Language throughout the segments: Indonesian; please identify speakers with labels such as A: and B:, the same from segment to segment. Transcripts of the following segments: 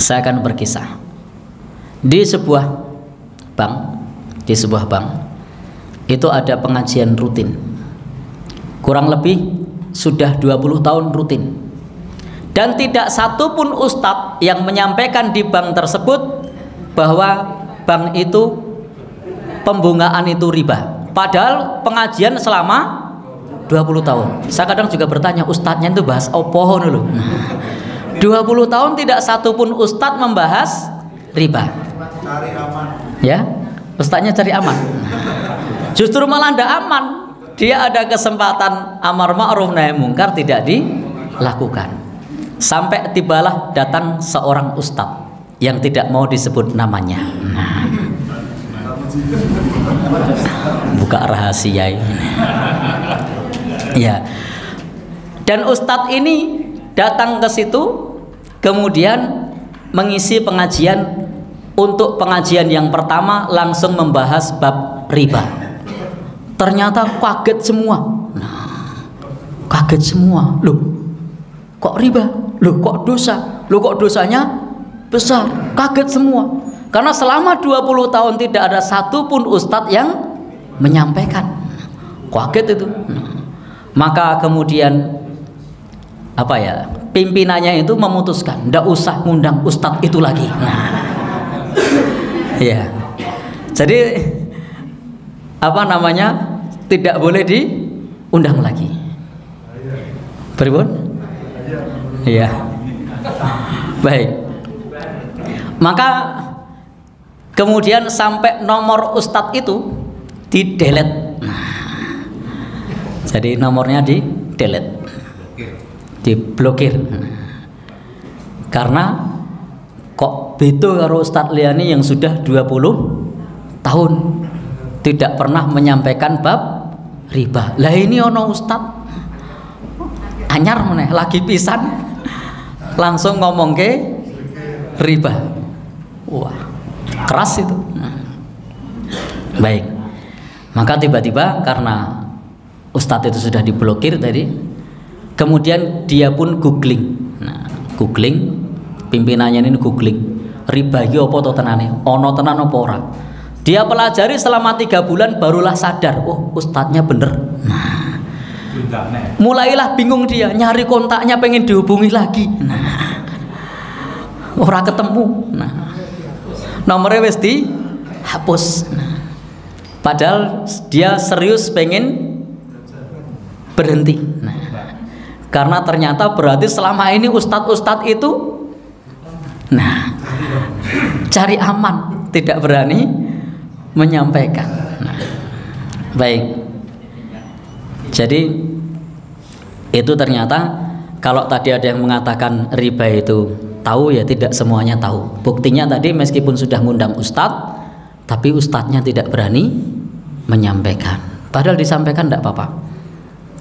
A: Saya akan berkisah. Di sebuah bank itu ada pengajian rutin. Kurang lebih sudah 20 tahun rutin. Dan tidak satu pun ustadz yang menyampaikan di bank tersebut bahwa bank itu pembungaan itu riba. Padahal pengajian selama 20 tahun. Saya kadang juga bertanya, ustadznya itu bahas opoh dulu. 20 tahun tidak satu pun ustadz membahas riba.
B: Cari aman.
A: Ya, ustadznya cari aman. Justru malah tidak aman. Dia ada kesempatan amar ma'ruf nahi mungkar tidak dilakukan. Sampai tibalah datang seorang ustadz yang tidak mau disebut namanya. Nah, buka rahasia ini. Ya. Dan ustadz ini datang ke situ, kemudian mengisi pengajian. Untuk pengajian yang pertama langsung membahas bab riba. Ternyata kaget semua. Nah, kaget semua. Loh, kok riba? Loh, kok dosa? Loh, kok dosanya besar? Kaget semua. Karena selama 20 tahun tidak ada satupun ustadz yang menyampaikan. Kaget itu. Nah, maka kemudian pimpinannya itu memutuskan tidak usah ngundang ustadz itu lagi. Nah, ya, jadi tidak boleh diundang lagi. Pripun? Iya. Baik. Maka kemudian sampai nomor ustadz itu di-delete. Jadi nomornya di-delete, diblokir. Karena kok beda karo ustadz liyane yang sudah 20 tahun tidak pernah menyampaikan bab riba. Lah ini ono ustadz anyar meneh lagi pisan langsung ngomong ke riba. Wah, keras itu. Baik. Maka tiba-tiba karena ustadz itu sudah diblokir tadi, kemudian dia pun googling. Nah, googling, pimpinannya ini googling riba iki apa to tenane, ono tenan apa ora. Dia pelajari selama 3 bulan barulah sadar, oh ustadznya bener. Nah, mulailah bingung dia, nyari kontaknya pengen dihubungi lagi. Nah, ora ketemu. Nah, nomornya wis dihapus. Nah, padahal dia serius pengen berhenti. Nah, karena ternyata berarti selama ini ustadz-ustadz itu cari aman, tidak berani menyampaikan. Nah, baik. Jadi itu ternyata kalau tadi ada yang mengatakan riba itu tahu, ya tidak semuanya tahu. Buktinya tadi meskipun sudah ngundang ustadz, tapi ustadznya tidak berani menyampaikan. Padahal disampaikan tidak apa-apa.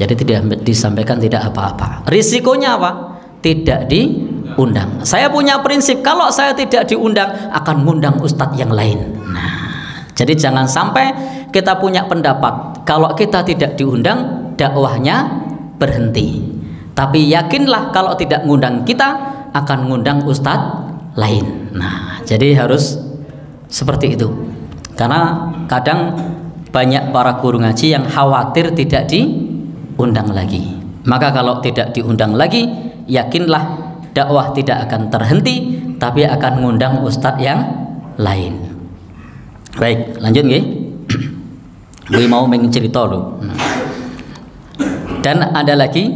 A: Jadi tidak disampaikan tidak apa-apa. Risikonya apa? Tidak diundang. Saya punya prinsip, kalau saya tidak diundang akan ngundang ustadz yang lain. Nah, jadi jangan sampai kita punya pendapat kalau kita tidak diundang dakwahnya berhenti. Tapi yakinlah kalau tidak ngundang kita akan ngundang ustadz lain. Nah, jadi harus seperti itu. Karena kadang banyak para guru ngaji yang khawatir tidak diundang lagi. Maka kalau tidak diundang lagi, yakinlah dakwah tidak akan terhenti, tapi akan ngundang ustadz yang lain. Baik, lanjut nggih. Gue mau mencerita dulu. Dan ada lagi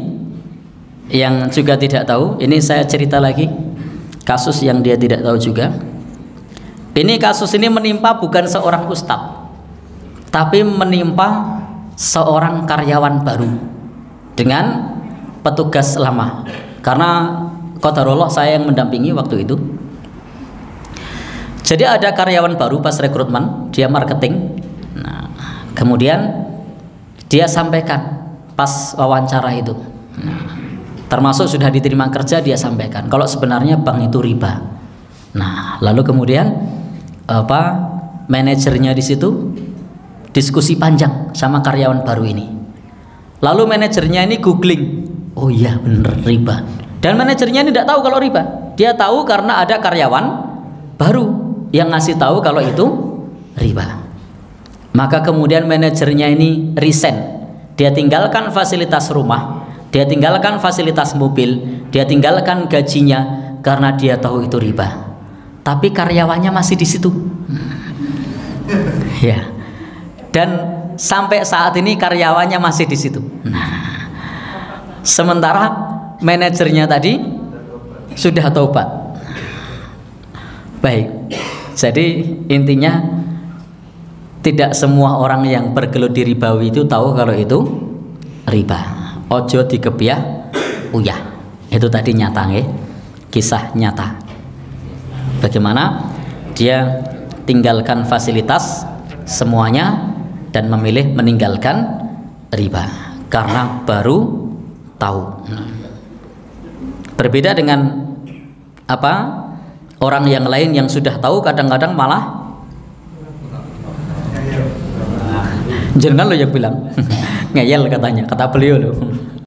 A: yang juga tidak tahu. Ini saya cerita lagi kasus yang dia tidak tahu juga. Ini kasus ini menimpa bukan seorang ustadz, tapi menimpa seorang karyawan baru dengan petugas lama. Karena qadarullah saya yang mendampingi waktu itu. Jadi ada karyawan baru pas rekrutmen, dia marketing. Nah, kemudian dia sampaikan pas wawancara itu. Nah, termasuk sudah diterima kerja, dia sampaikan kalau sebenarnya bank itu riba. Nah, lalu kemudian manajernya di situ diskusi panjang sama karyawan baru ini. Lalu manajernya ini googling, oh iya bener riba. Dan manajernya ini tidak tahu kalau riba. Dia tahu karena ada karyawan baru yang ngasih tahu kalau itu riba. Maka kemudian manajernya ini resign. Dia tinggalkan fasilitas rumah, dia tinggalkan fasilitas mobil, dia tinggalkan gajinya karena dia tahu itu riba. Tapi karyawannya masih di situ. Ya. Dan sampai saat ini karyawannya masih di situ. Nah, sementara manajernya tadi sudah taubat. Baik. Jadi intinya tidak semua orang yang bergelut di ribawi itu tahu kalau itu riba. Ojo dikebiah uyah. Itu tadi nyata nggih. Kisah nyata. Bagaimana dia tinggalkan fasilitas semuanya dan memilih meninggalkan riba karena baru tahu. Berbeda dengan apa? Orang yang lain yang sudah tahu kadang-kadang malah jangan lo yang bilang ngeyel katanya, kata beliau loh.